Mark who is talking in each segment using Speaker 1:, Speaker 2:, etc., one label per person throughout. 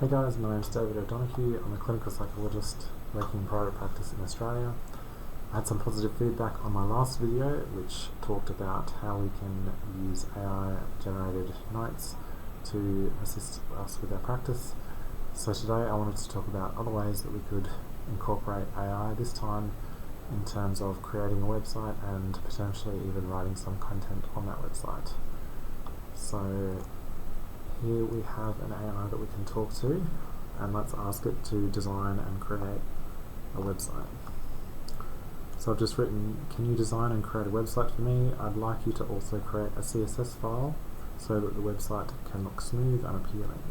Speaker 1: Hey guys, my name's David O'Donoghue. I'm a clinical psychologist working in private practice in Australia. I had some positive feedback on my last video which talked about how we can use AI generated notes to assist us with our practice. So today I wanted to talk about other ways that we could incorporate AI, this time in terms of creating a website and potentially even writing some content on that website. So here we have an AI that we can talk to, and let's ask it to design and create a website. So I've just written, can you design and create a website for me? I'd like you to also create a CSS file so that the website can look smooth and appealing.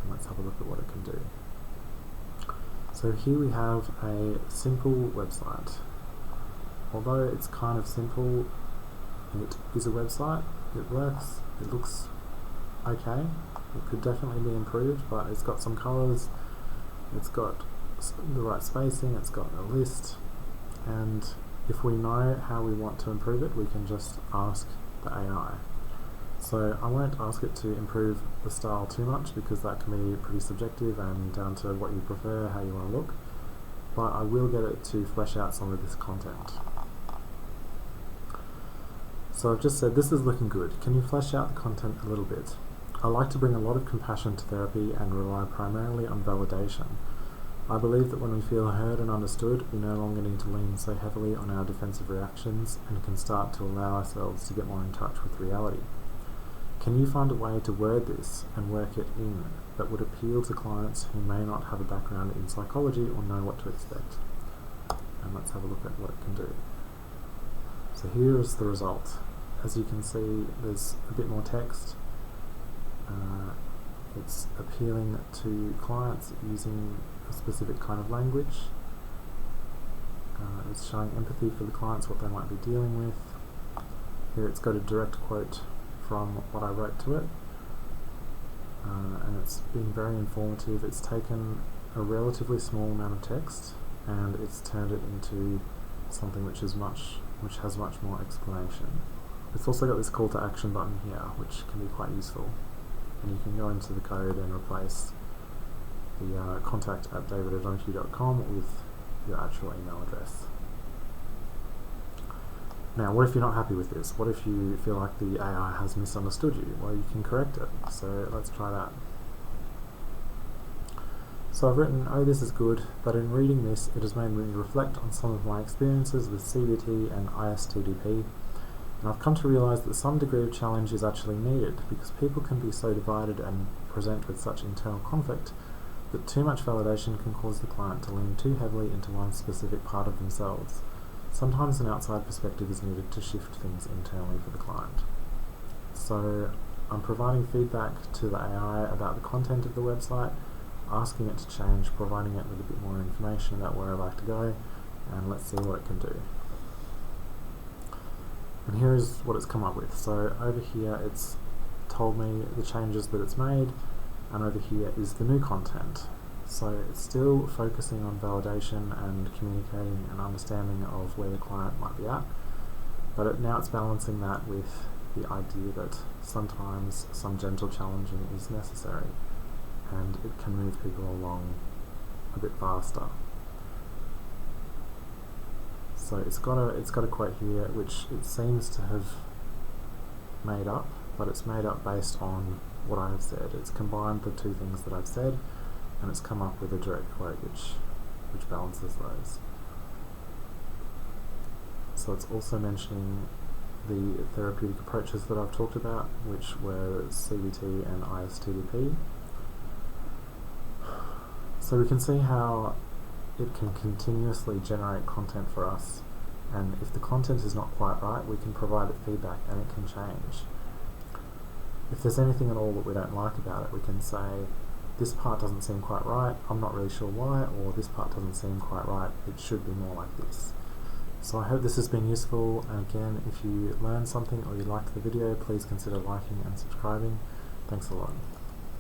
Speaker 1: And let's have a look at what it can do. So here we have a simple website. Although it's kind of simple, it is a website, it works, it looks okay. It could definitely be improved, but it's got some colours, it's got the right spacing, it's got a list, and if we know how we want to improve it, we can just ask the AI. So I won't ask it to improve the style too much because that can be pretty subjective and down to what you prefer, how you want to look, but I will get it to flesh out some of this content. So I've just said, this is looking good. Can you flesh out the content a little bit? I like to bring a lot of compassion to therapy and rely primarily on validation. I believe that when we feel heard and understood, we no longer need to lean so heavily on our defensive reactions and can start to allow ourselves to get more in touch with reality. Can you find a way to word this and work it in that would appeal to clients who may not have a background in psychology or know what to expect? And let's have a look at what it can do. So here is the result. As you can see, there's a bit more text. It's appealing to clients using a specific kind of language. It's showing empathy for the clients, what they might be dealing with. Here it's got a direct quote from what I wrote to it, and it's been very informative. It's taken a relatively small amount of text and it's turned it into something which has much more explanation. It's also got this call to action button here, which can be quite useful. And you can go into the code and replace the contact@davidodonoghue.com with your actual email address. Now, what if you're not happy with this? What if you feel like the AI has misunderstood you? Well, you can correct it. So let's try that. So I've written, oh, this is good, but in reading this, it has made me reflect on some of my experiences with CBT and ISTDP. And I've come to realise that some degree of challenge is actually needed because people can be so divided and present with such internal conflict that too much validation can cause the client to lean too heavily into one specific part of themselves. Sometimes an outside perspective is needed to shift things internally for the client. So I'm providing feedback to the AI about the content of the website, asking it to change, providing it with a bit more information about where I'd like to go, and let's see what it can do. And here is what it's come up with. So over here it's told me the changes that it's made, and over here is the new content. So it's still focusing on validation and communicating an understanding of where the client might be at, but now it's balancing that with the idea that sometimes some gentle challenging is necessary and it can move people along a bit faster. So it's got a quote here which it seems to have made up, but it's made up based on what I have said. It's combined the two things that I've said and it's come up with a direct quote which balances those. So it's also mentioning the therapeutic approaches that I've talked about, which were CBT and ISTDP. So we can see how it can continuously generate content for us, and if the content is not quite right, we can provide it feedback and it can change. If there's anything at all that we don't like about it, we can say, this part doesn't seem quite right, I'm not really sure why, or this part doesn't seem quite right, it should be more like this. So I hope this has been useful, and again, if you learned something or you liked the video, please consider liking and subscribing. Thanks a lot.